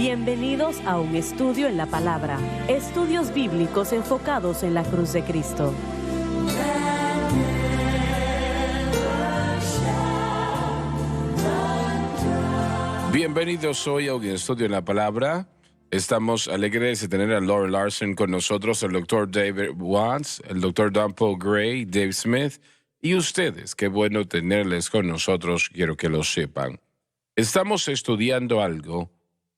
Bienvenidos a un estudio en la palabra. Estudios bíblicos enfocados en la cruz de Cristo. Bienvenidos hoy a un estudio en la palabra. Estamos alegres de tener a Lauren Larson con nosotros, el Dr. David Watts, el Dr. Don Paul Gray, Dave Smith y ustedes. Qué bueno tenerles con nosotros, quiero que lo sepan. Estamos estudiando algo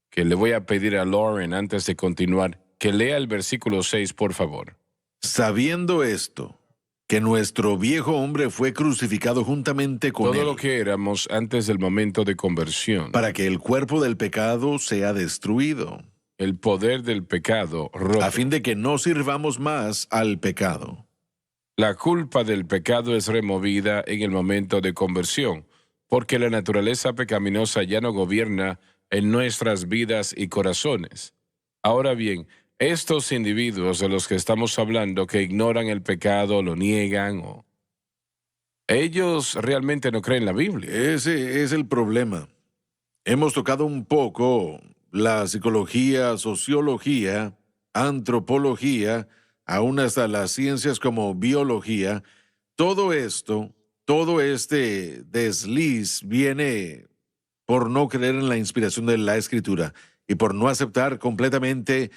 que le voy a pedir a Lauren antes de continuar, que lea el versículo 6, por favor. Sabiendo esto, que nuestro viejo hombre fue crucificado juntamente con Todo él, lo que éramos antes del momento de conversión, para que el cuerpo del pecado sea destruido, el poder del pecado roto. a fin de que no sirvamos más al pecado. La culpa del pecado es removida en el momento de conversión, porque la naturaleza pecaminosa ya no gobierna en nuestras vidas y corazones. Ahora bien, estos individuos de los que estamos hablando que ignoran el pecado, lo niegan, ellos realmente no creen la Biblia. Ese es el problema. Hemos tocado un poco la psicología, sociología, antropología, aún hasta las ciencias como biología. Todo esto, todo este desliz viene por no creer en la inspiración de la Escritura y por no aceptar completamente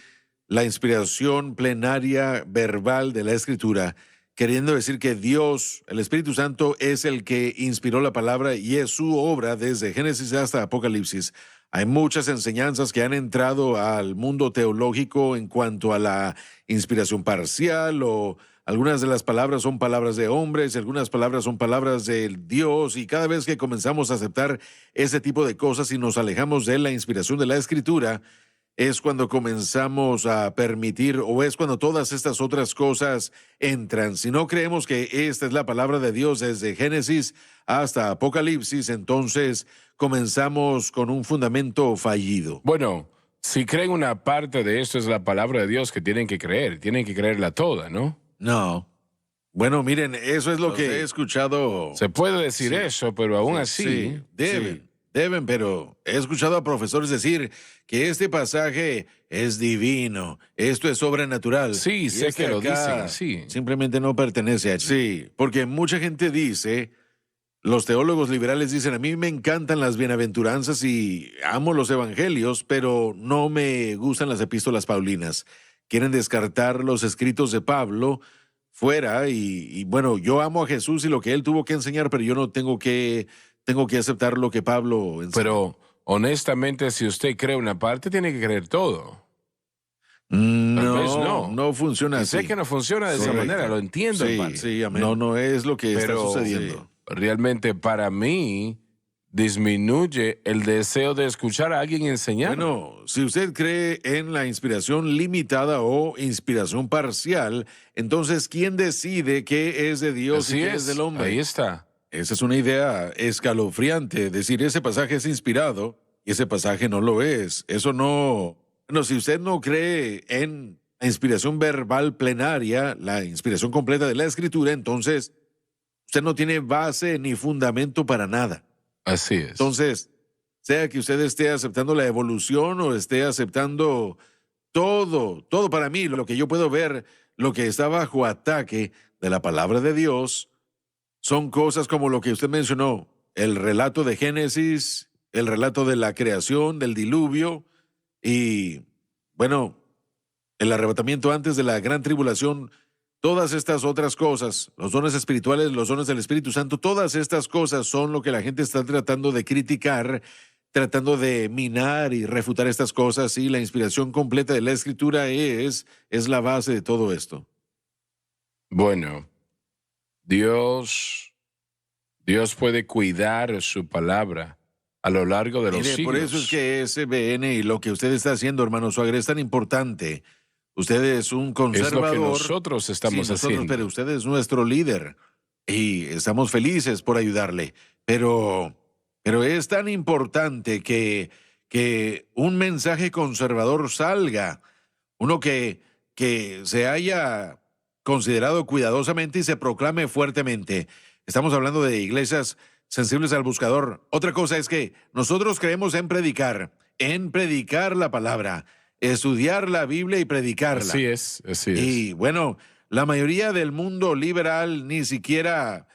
la inspiración plenaria verbal de la Escritura, queriendo decir que Dios, el Espíritu Santo, es el que inspiró la palabra y es su obra desde Génesis hasta Apocalipsis. Hay muchas enseñanzas que han entrado al mundo teológico en cuanto a la inspiración parcial, o algunas de las palabras son palabras de hombres, algunas palabras son palabras de Dios, y cada vez que comenzamos a aceptar ese tipo de cosas y nos alejamos de la inspiración de la Escritura, es cuando comenzamos a permitir, o es cuando todas estas otras cosas entran. Si no creemos que esta es la palabra de Dios desde Génesis hasta Apocalipsis, entonces comenzamos con un fundamento fallido. Bueno, si creen una parte de esto es la palabra de Dios que tienen que creerla toda, ¿no? No. Bueno, miren, eso es lo que he escuchado. Se puede decir Sí. eso, pero aún así... Sí, deben, pero he escuchado a profesores decir que este pasaje es divino, esto es sobrenatural. Sí, y sé este que lo acá dicen así. simplemente no pertenece a... Sí, porque mucha gente dice, los teólogos liberales dicen, a mí me encantan las bienaventuranzas y amo los evangelios, pero no me gustan las epístolas paulinas. Quieren descartar los escritos de Pablo fuera y bueno, yo amo a Jesús y lo que él tuvo que enseñar, pero yo no tengo que aceptar lo que Pablo enseñó. Pero honestamente, si usted cree una parte, tiene que creer todo. No, vez no. no funciona Y así. sé que no funciona de esa Correcto. manera, lo entiendo, Sí, hermano. sí, amén. No es lo que Pero está sucediendo. realmente para mí disminuye el deseo de escuchar a alguien enseñar. Bueno, si usted cree en la inspiración limitada o inspiración parcial, entonces, ¿quién decide qué es de Dios Así y qué es del hombre? Ahí está. Esa es una idea escalofriante, decir ese pasaje es inspirado y ese pasaje no lo es. Eso no... Bueno, si usted no cree en la inspiración verbal plenaria, la inspiración completa de la Escritura, entonces usted no tiene base ni fundamento para nada. Así es. Entonces, sea que usted esté aceptando la evolución o esté aceptando todo para mí, lo que yo puedo ver, lo que está bajo ataque de la palabra de Dios, son cosas como lo que usted mencionó, el relato de Génesis, el relato de la creación, del diluvio y, bueno, el arrebatamiento antes de la gran tribulación. Todas estas otras cosas, los dones espirituales, los dones del Espíritu Santo, todas estas cosas son lo que la gente está tratando de criticar, tratando de minar y refutar estas cosas, y la inspiración completa de la Escritura es la base de todo esto. Bueno, Dios puede cuidar su palabra a lo largo de los Mire, siglos. por eso es que SBN y lo que usted está haciendo, hermano Suárez, es tan importante. Usted es un conservador. Es lo que nosotros estamos haciendo. Pero usted es nuestro líder y estamos felices por ayudarle. Pero es tan importante que un mensaje conservador salga, uno que se haya considerado cuidadosamente y se proclame fuertemente. Estamos hablando de iglesias sensibles al buscador. Otra cosa es que nosotros creemos en predicar en predicar la palabra, estudiar la Biblia y predicarla. Así es, así es. Y bueno, la mayoría del mundo liberal ni siquiera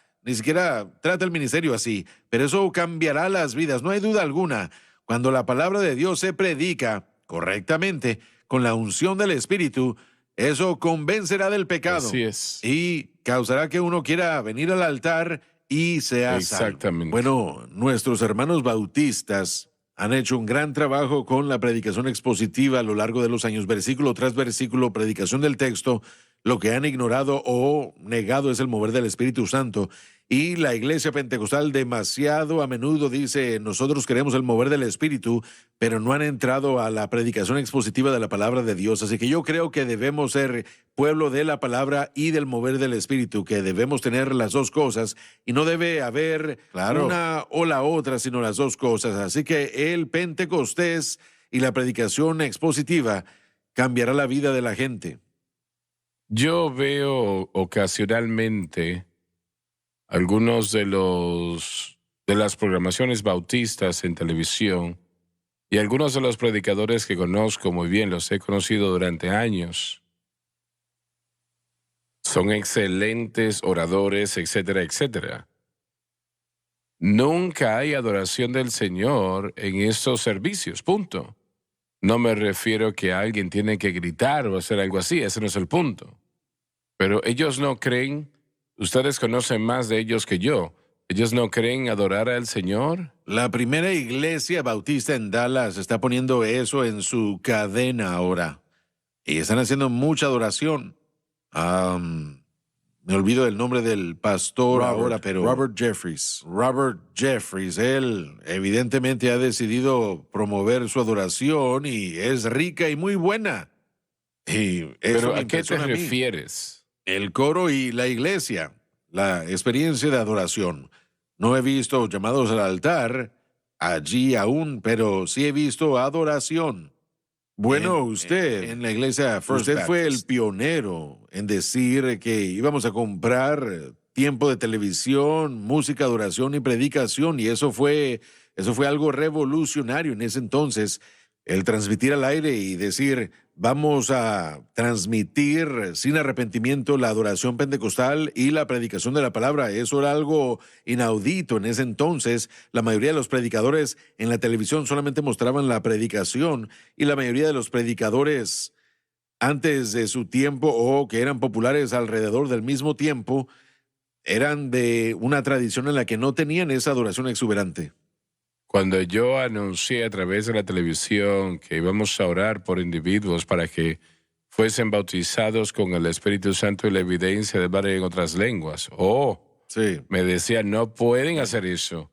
trata el ministerio así, pero eso cambiará las vidas, no hay duda alguna. Cuando la palabra de Dios se predica correctamente, con la unción del Espíritu, eso convencerá del pecado. Así es. Y causará que uno quiera venir al altar y sea salvo. Exactamente. Bueno, nuestros hermanos bautistas han hecho un gran trabajo con la predicación expositiva a lo largo de los años, versículo tras versículo, predicación del texto. Lo que han ignorado o negado es el mover del Espíritu Santo. Y la iglesia pentecostal demasiado a menudo dice, nosotros queremos el mover del Espíritu, pero no han entrado a la predicación expositiva de la palabra de Dios. Así que yo creo que debemos ser pueblo de la palabra y del mover del Espíritu, que debemos tener las dos cosas y no debe haber una o la otra, sino las dos cosas. Así que el Pentecostés y la predicación expositiva cambiará la vida de la gente. Yo veo ocasionalmente algunos de las programaciones bautistas en televisión y algunos de los predicadores que conozco muy bien, los he conocido durante años. Son excelentes oradores, etcétera, etcétera. Nunca hay adoración del Señor en estos servicios, punto. No me refiero que alguien tiene que gritar o hacer algo así, ese no es el punto. Pero ellos no creen, ustedes conocen más de ellos que yo, ellos no creen adorar al Señor. La primera iglesia bautista en Dallas está poniendo eso en su cadena ahora. Y están haciendo mucha adoración. Me olvido el nombre del pastor ahora, pero Robert Jeffries. Robert Jeffries, él evidentemente ha decidido promover su adoración y es rica y muy buena. Y pero ¿a qué te refieres? El coro y la iglesia, la experiencia de adoración. No he visto llamados al altar allí aún, pero sí he visto adoración. Bueno, usted en la iglesia First Baptist fue el pionero en decir que íbamos a comprar tiempo de televisión, música, adoración y predicación, y eso fue algo revolucionario en ese entonces, el transmitir al aire y decir, vamos a transmitir sin arrepentimiento la adoración pentecostal y la predicación de la palabra. Eso era algo inaudito en ese entonces. La mayoría de los predicadores en la televisión solamente mostraban la predicación y la mayoría de los predicadores antes de su tiempo o que eran populares alrededor del mismo tiempo eran de una tradición en la que no tenían esa adoración exuberante. Cuando yo anuncié a través de la televisión que íbamos a orar por individuos para que fuesen bautizados con el Espíritu Santo y la evidencia de hablar en otras lenguas, sí, me decían, no pueden hacer eso.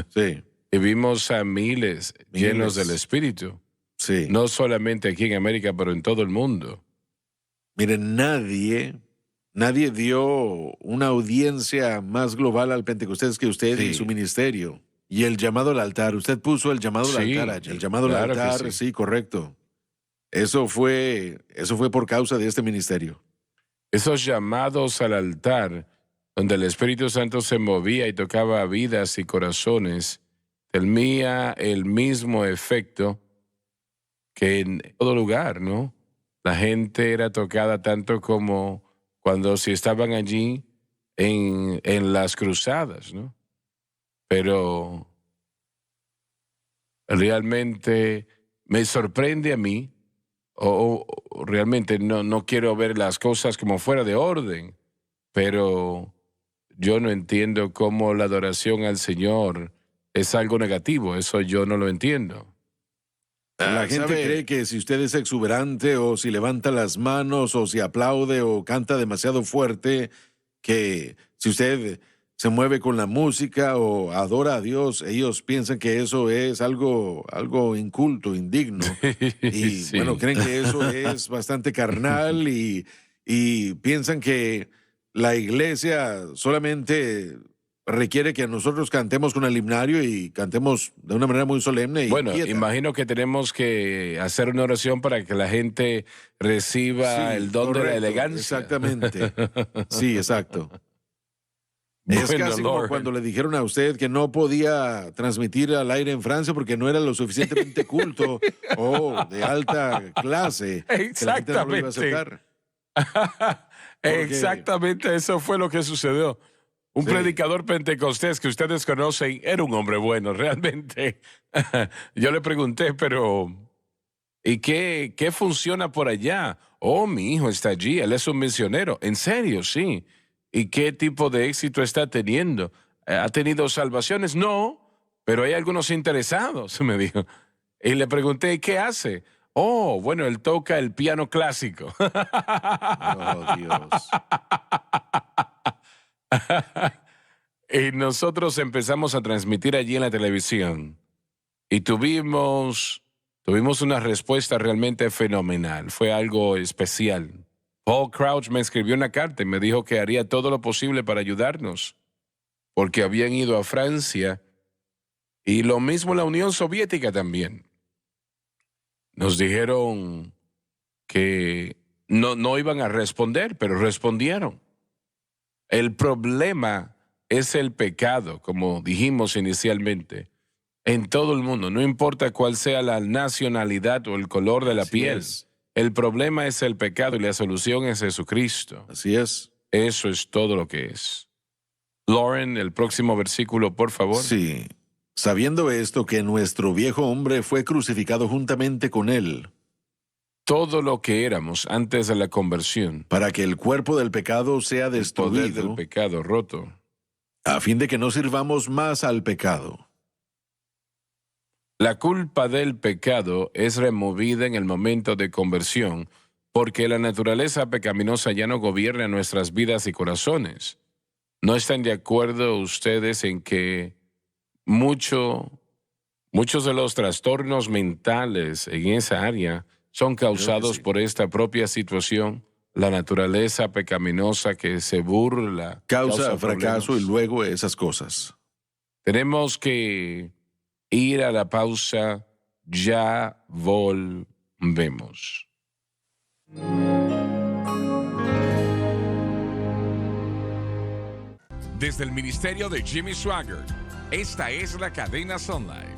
Sí. Y vimos a miles llenos del Espíritu. Sí. No solamente aquí en América, pero en todo el mundo. Miren, nadie dio una audiencia más global al Pentecostés que usted y su ministerio. Y el llamado al altar, usted puso el llamado al altar allí. El llamado al altar, sí, correcto. Eso fue por causa de este ministerio. Esos llamados al altar, donde el Espíritu Santo se movía y tocaba vidas y corazones, tenía el mismo efecto que en todo lugar, ¿no? La gente era tocada tanto como cuando si estaban allí en las cruzadas, ¿no? Pero realmente me sorprende a mí, o realmente no quiero ver las cosas como fuera de orden, pero yo no entiendo cómo la adoración al Señor es algo negativo, eso yo no lo entiendo. La gente cree que si usted es exuberante o si levanta las manos o si aplaude o canta demasiado fuerte, que si usted se mueve con la música o adora a Dios, ellos piensan que eso es algo inculto, indigno. Y Sí. bueno, creen que eso es bastante carnal y piensan que la iglesia solamente requiere que nosotros cantemos con el himnario y cantemos de una manera muy solemne y bueno, quieta. imagino que tenemos que hacer una oración para que la gente reciba el don de la elegancia. Exactamente. Sí, exacto. Es Bueno, casi como Lord. cuando le dijeron a usted que no podía transmitir al aire en Francia porque no era lo suficientemente culto o de alta clase, que la gente no lo iba a Exactamente. aceptar. Porque, Exactamente eso fue lo que sucedió. Un sí, predicador pentecostés que ustedes conocen era un hombre bueno, realmente. Yo le pregunté, pero ¿y qué funciona por allá? Oh, mi hijo está allí, él es un misionero. En serio, sí. ¿Y qué tipo de éxito está teniendo? ¿Ha tenido salvaciones? No, pero hay algunos interesados, me dijo. Y le pregunté, ¿qué hace? Oh, bueno, él toca el piano clásico. oh Dios. Y nosotros empezamos a transmitir allí en la televisión. Y tuvimos una respuesta realmente fenomenal. Fue algo especial. Paul Crouch me escribió una carta y me dijo que haría todo lo posible para ayudarnos, porque habían ido a Francia y lo mismo la Unión Soviética también. Nos dijeron que no iban a responder, pero respondieron. El problema es el pecado, como dijimos inicialmente. En todo el mundo, no importa cuál sea la nacionalidad o el color de la Así piel. es. El problema es el pecado y la solución es Jesucristo. Así es. Eso es todo lo que es. Lauren, el próximo versículo, por favor. Sí. Sabiendo esto, que nuestro viejo hombre fue crucificado juntamente con él, Todo lo que éramos antes de la conversión, para que el cuerpo del pecado sea el poder del destruido, pecado roto. a fin de que no sirvamos más al pecado. La culpa del pecado es removida en el momento de conversión, porque la naturaleza pecaminosa ya no gobierna nuestras vidas y corazones. ¿No están de acuerdo ustedes en que muchos de los trastornos mentales en esa área son causados sí. por esta propia situación? La naturaleza pecaminosa que se burla, Causa causa fracaso y problemas. luego esas cosas. Tenemos que ir a la pausa, ya volvemos. Desde el ministerio de Jimmy Swaggart, esta es la cadena Sun Life.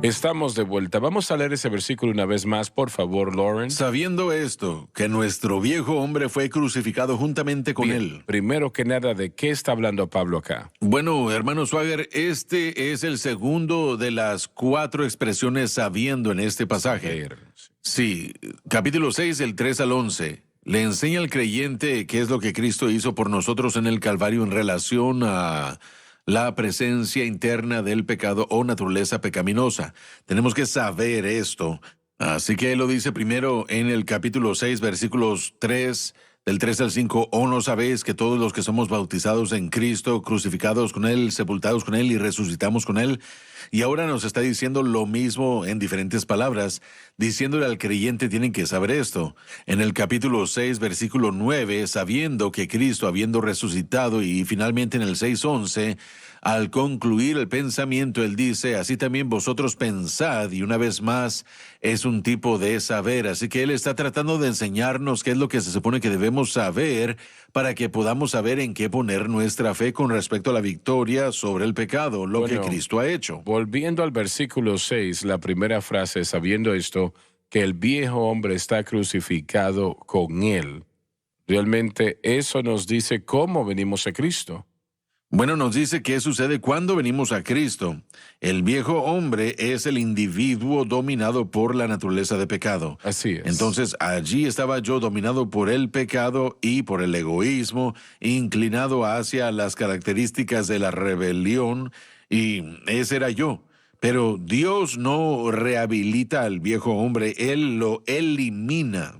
Estamos de vuelta. Vamos a leer ese versículo una vez más, por favor, Lauren. Sabiendo esto, que nuestro viejo hombre fue crucificado juntamente con Bien, él. primero que nada, ¿de qué está hablando Pablo acá? Bueno, hermano Swagger, este es el segundo de las 4 expresiones sabiendo en este pasaje. Ver. Sí, capítulo 6, del 3 al 11. Le enseña al creyente qué es lo que Cristo hizo por nosotros en el Calvario en relación a la presencia interna del pecado o naturaleza pecaminosa. Tenemos que saber esto. Así que él lo dice primero en el capítulo 6, versículos 3, del 3 al 5. ¿O no sabéis que todos los que somos bautizados en Cristo, crucificados con Él, sepultados con Él y resucitamos con Él? Y ahora nos está diciendo lo mismo en diferentes palabras, diciéndole al creyente tienen que saber esto. En el capítulo 6, versículo 9, sabiendo que Cristo, habiendo resucitado, y finalmente en el 6:11, al concluir el pensamiento, él dice, así también vosotros pensad, y una vez más es un tipo de saber. Así que él está tratando de enseñarnos qué es lo que se supone que debemos saber para que podamos saber en qué poner nuestra fe con respecto a la victoria sobre el pecado, lo que Bueno, Cristo ha hecho. Volviendo al versículo 6, la primera frase, sabiendo esto, que el viejo hombre está crucificado con él. Realmente eso nos dice cómo venimos a Cristo. Bueno, nos dice qué sucede cuando venimos a Cristo. El viejo hombre es el individuo dominado por la naturaleza de pecado. Así es. Entonces allí estaba yo dominado por el pecado y por el egoísmo, inclinado hacia las características de la rebelión, y ese era yo. Pero Dios no rehabilita al viejo hombre, Él lo elimina.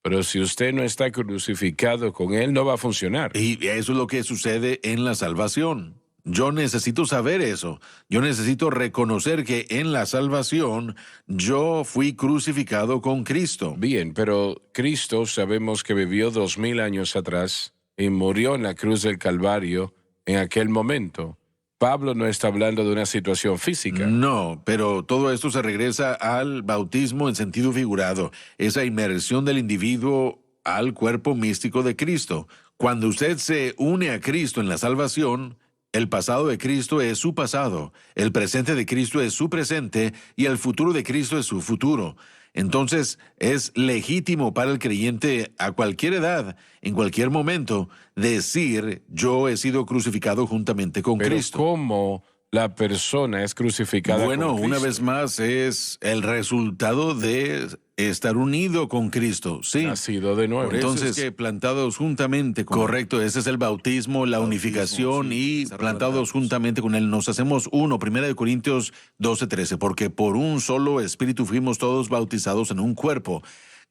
Pero si usted no está crucificado con él, no va a funcionar. Y eso es lo que sucede en la salvación. Yo necesito saber eso. Yo necesito reconocer que en la salvación yo fui crucificado con Cristo. Bien, pero Cristo sabemos que vivió 2000 años atrás y murió en la cruz del Calvario en aquel momento. Pablo no está hablando de una situación física. No, pero todo esto se regresa al bautismo en sentido figurado, esa inmersión del individuo al cuerpo místico de Cristo. Cuando usted se une a Cristo en la salvación, el pasado de Cristo es su pasado, el presente de Cristo es su presente y el futuro de Cristo es su futuro. Entonces es legítimo para el creyente a cualquier edad, en cualquier momento, decir, yo he sido crucificado juntamente con Pero Cristo. ¿cómo la persona es crucificada Bueno, con Cristo? una vez más es el resultado de estar unido con Cristo, sí. Nacido de nuevo. Por eso es que plantados juntamente con Correcto, ese es el bautismo, la unificación y plantados juntamente con Él. Nos hacemos uno, 1 Corintios 12:13, porque por un solo espíritu fuimos todos bautizados en un cuerpo.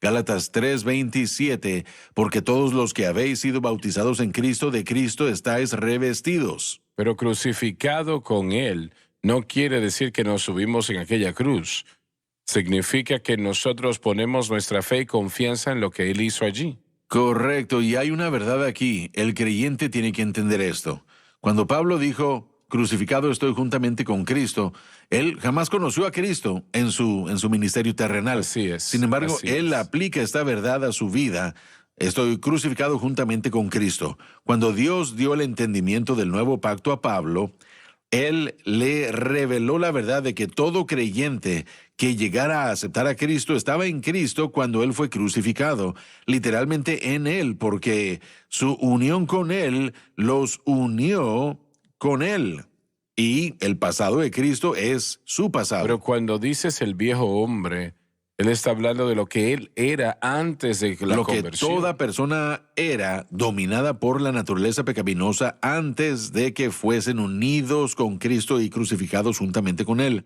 Gálatas 3:27, porque todos los que habéis sido bautizados en Cristo, de Cristo estáis revestidos. Pero crucificado con Él no quiere decir que nos subimos en aquella cruz. Significa que nosotros ponemos nuestra fe y confianza en lo que Él hizo allí. Correcto, y hay una verdad aquí. El creyente tiene que entender esto. Cuando Pablo dijo, crucificado estoy juntamente con Cristo, él jamás conoció a Cristo en su ministerio terrenal. Así es. Sin embargo, así él es. aplica esta verdad a su vida. Estoy crucificado juntamente con Cristo. Cuando Dios dio el entendimiento del nuevo pacto a Pablo, Él le reveló la verdad de que todo creyente que llegara a aceptar a Cristo estaba en Cristo cuando Él fue crucificado, literalmente en Él, porque su unión con Él los unió con Él. Y el pasado de Cristo es su pasado. Pero cuando dices el viejo hombre, Él está hablando de lo que Él era antes de la lo que conversión. toda persona era dominada por la naturaleza pecaminosa antes de que fuesen unidos con Cristo y crucificados juntamente con Él.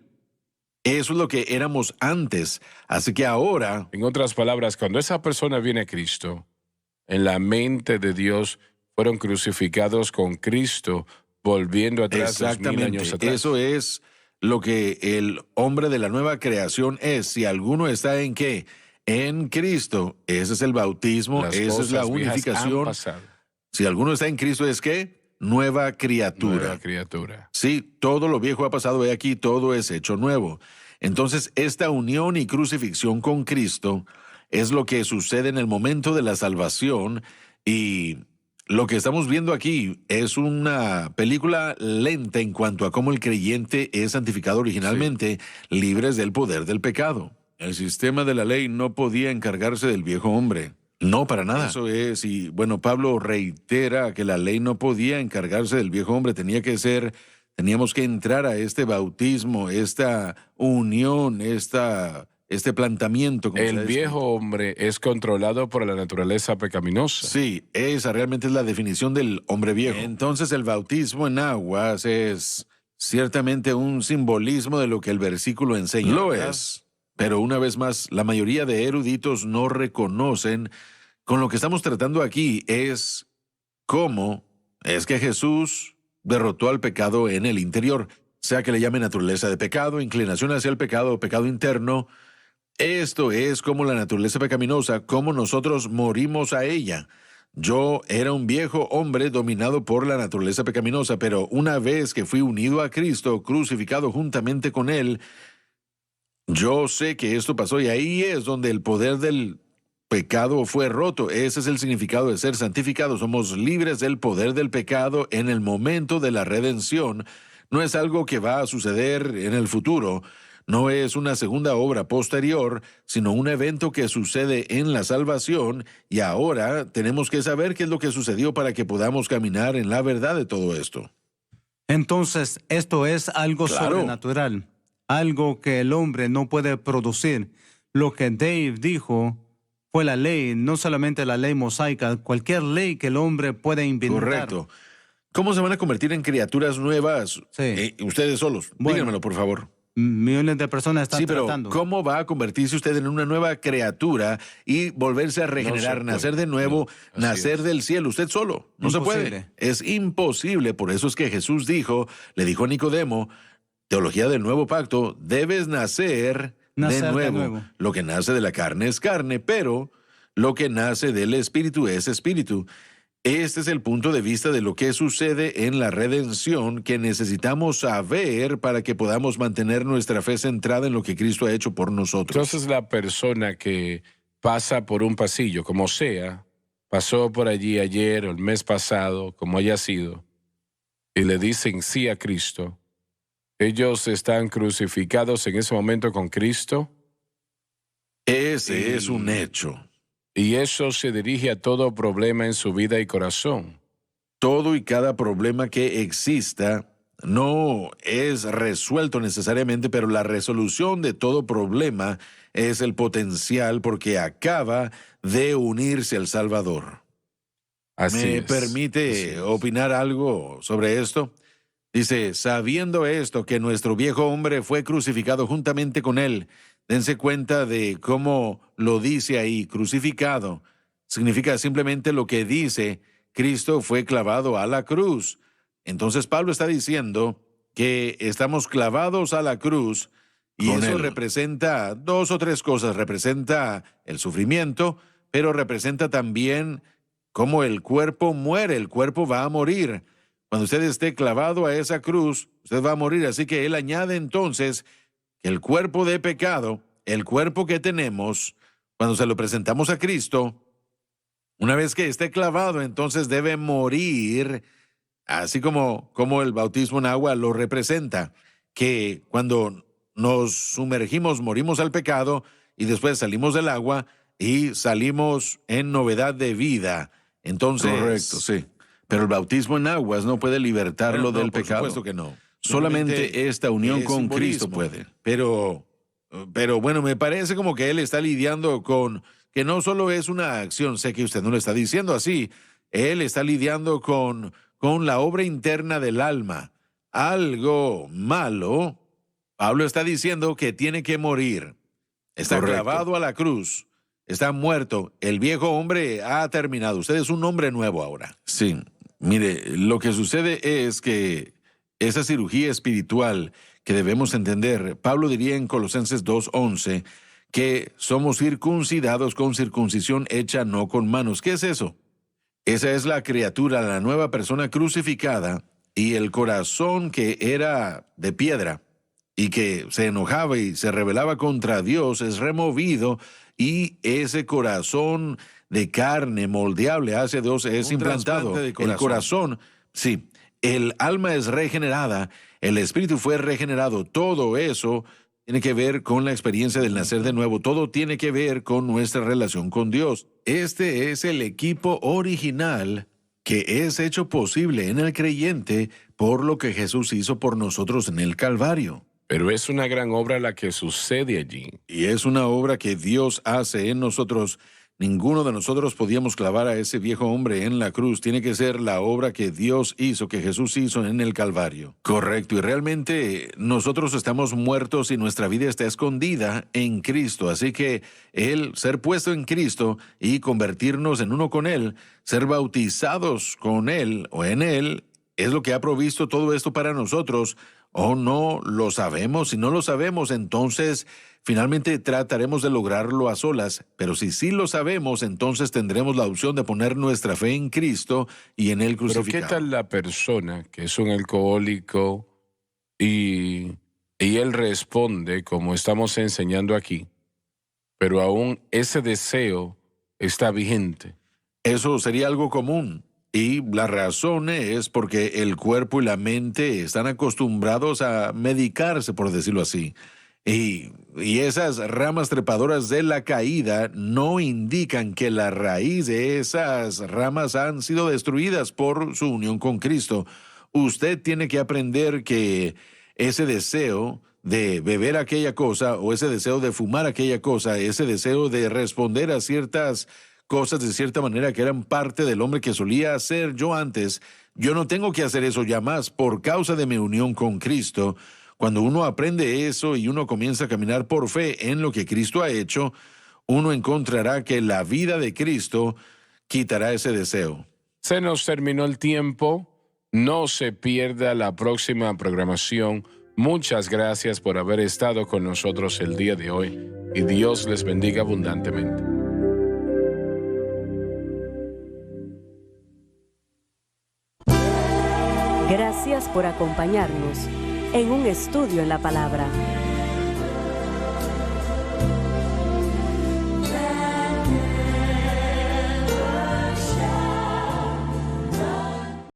Eso es lo que éramos antes. Así que ahora, En otras palabras, cuando esa persona viene a Cristo, en la mente de Dios fueron crucificados con Cristo, volviendo atrás 2000 años atrás. eso es lo que el hombre de la nueva creación es. Si alguno está en qué, en Cristo, ese es el bautismo, Las esa es la cosas viejas han unificación. pasado. Si alguno está en Cristo es qué, nueva criatura. Nueva criatura. Sí, todo lo viejo ha pasado, he aquí, todo es hecho nuevo. Entonces, esta unión y crucifixión con Cristo es lo que sucede en el momento de la salvación, y lo que estamos viendo aquí es una película lenta en cuanto a cómo el creyente es santificado originalmente, libres del poder del pecado. El sistema de la ley no podía encargarse del viejo hombre. No, para nada. Eso es, y bueno, Pablo reitera que la ley no podía encargarse del viejo hombre, teníamos que entrar a este bautismo, esta unión, este plantamiento. como se El ha viejo hombre es controlado por la naturaleza pecaminosa. Sí, esa realmente es la definición del hombre viejo. Entonces el bautismo en aguas es ciertamente un simbolismo de lo que el versículo enseña. Lo ¿verdad? es. Pero una vez más, la mayoría de eruditos no reconocen. Con lo que estamos tratando aquí es cómo es que Jesús derrotó al pecado en el interior, sea que le llame naturaleza de pecado, inclinación hacia el pecado o pecado interno. Esto es como la naturaleza pecaminosa, cómo nosotros morimos a ella. Yo era un viejo hombre dominado por la naturaleza pecaminosa, pero una vez que fui unido a Cristo, crucificado juntamente con Él, yo sé que esto pasó, y ahí es donde el poder del pecado fue roto. Ese es el significado de ser santificados. Somos libres del poder del pecado en el momento de la redención. No es algo que va a suceder en el futuro. No es una segunda obra posterior, sino un evento que sucede en la salvación, y ahora tenemos que saber qué es lo que sucedió para que podamos caminar en la verdad de todo esto. Entonces, esto es algo Claro. sobrenatural, algo que el hombre no puede producir. Lo que Dave dijo fue la ley, no solamente la ley mosaica, cualquier ley que el hombre puede inventar. Correcto. ¿Cómo se van a convertir en criaturas nuevas? Sí. Ustedes solos. Bueno. Díganmelo, por favor. Millones de personas están Sí, pero tratando. ¿cómo va a convertirse usted en una nueva criatura y volverse a regenerar, puede. nacer de nuevo, No, así nacer es. del cielo? Usted solo. No se puede. Imposible. Es imposible. Por eso es que Jesús le dijo a Nicodemo, teología del nuevo pacto, debes nacer Nacer de de nuevo. nuevo. Lo que nace de la carne es carne, pero lo que nace del espíritu es espíritu. Este es el punto de vista de lo que sucede en la redención que necesitamos saber para que podamos mantener nuestra fe centrada en lo que Cristo ha hecho por nosotros. Entonces la persona que pasa por un pasillo, como sea, pasó por allí ayer o el mes pasado, como haya sido, y le dicen sí a Cristo, ellos están crucificados en ese momento con Cristo. Ese es un hecho. Y eso se dirige a todo problema en su vida y corazón. Todo y cada problema que exista no es resuelto necesariamente, pero la resolución de todo problema es el potencial porque acaba de unirse al Salvador. Así ¿Me es. permite Así es. opinar algo sobre esto? Dice, sabiendo esto, que nuestro viejo hombre fue crucificado juntamente con él. Dense cuenta de cómo lo dice ahí, crucificado. Significa simplemente lo que dice, Cristo fue clavado a la cruz. Entonces Pablo está diciendo que estamos clavados a la cruz y Con eso él. representa dos o tres cosas. Representa el sufrimiento, pero representa también cómo el cuerpo muere, el cuerpo va a morir. Cuando usted esté clavado a esa cruz, usted va a morir. Así que él añade entonces que el cuerpo de pecado, el cuerpo que tenemos, cuando se lo presentamos a Cristo, una vez que esté clavado, entonces debe morir, así como el bautismo en agua lo representa, que cuando nos sumergimos, morimos al pecado y después salimos del agua y salimos en novedad de vida. Entonces, Correcto, sí. Pero el bautismo en aguas no puede libertarlo no, del por pecado. supuesto que no. Solamente Simplemente esta unión es con simbolismo. Cristo puede. Pero bueno, me parece como que él está lidiando con que no solo es una acción, sé que usted no lo está diciendo así, él está lidiando con la obra interna del alma. Algo malo, Pablo está diciendo que tiene que morir. Está Correcto. clavado a la cruz, está muerto. El viejo hombre ha terminado. Usted es un hombre nuevo ahora. Sí. Mire, lo que sucede es que esa cirugía espiritual que debemos entender, Pablo diría en Colosenses 2:11 que somos circuncidados con circuncisión hecha no con manos. ¿Qué es eso? Esa es la criatura, la nueva persona crucificada, y el corazón que era de piedra y que se enojaba y se rebelaba contra Dios es removido, y ese corazón de carne moldeable hacia Dios es Un implantado. trasplante de El corazón, sí, el alma es regenerada, el espíritu fue regenerado, todo eso tiene que ver con la experiencia del nacer de nuevo, todo tiene que ver con nuestra relación con Dios. Este es el equipo original que es hecho posible en el creyente por lo que Jesús hizo por nosotros en el Calvario. Pero es una gran obra la que sucede allí. Y es una obra que Dios hace en nosotros. Ninguno de nosotros podíamos clavar a ese viejo hombre en la cruz. Tiene que ser la obra que Dios hizo, que Jesús hizo en el Calvario. Correcto, y realmente nosotros estamos muertos y nuestra vida está escondida en Cristo. Así que el ser puesto en Cristo y convertirnos en uno con Él, ser bautizados con Él o en Él, es lo que ha provisto todo esto para nosotros. ¿O no lo sabemos? Si no lo sabemos, entonces finalmente trataremos de lograrlo a solas. Pero si sí lo sabemos, entonces tendremos la opción de poner nuestra fe en Cristo y en Él Pero crucificado. ¿qué tal la persona que es un alcohólico y él responde como estamos enseñando aquí, pero aún ese deseo está vigente? Eso sería algo común. Y la razón es porque el cuerpo y la mente están acostumbrados a medicarse, por decirlo así. Y esas ramas trepadoras de la caída no indican que la raíz de esas ramas han sido destruidas por su unión con Cristo. Usted tiene que aprender que ese deseo de beber aquella cosa o ese deseo de fumar aquella cosa, ese deseo de responder a ciertas cosas de cierta manera que eran parte del hombre que solía ser yo antes, yo no tengo que hacer eso ya más por causa de mi unión con Cristo. Cuando uno aprende eso y uno comienza a caminar por fe en lo que Cristo ha hecho, uno encontrará que la vida de Cristo quitará ese deseo. Se nos terminó el tiempo. No se pierda la próxima programación. Muchas gracias por haber estado con nosotros el día de hoy y Dios les bendiga abundantemente. Gracias por acompañarnos en un estudio en la palabra.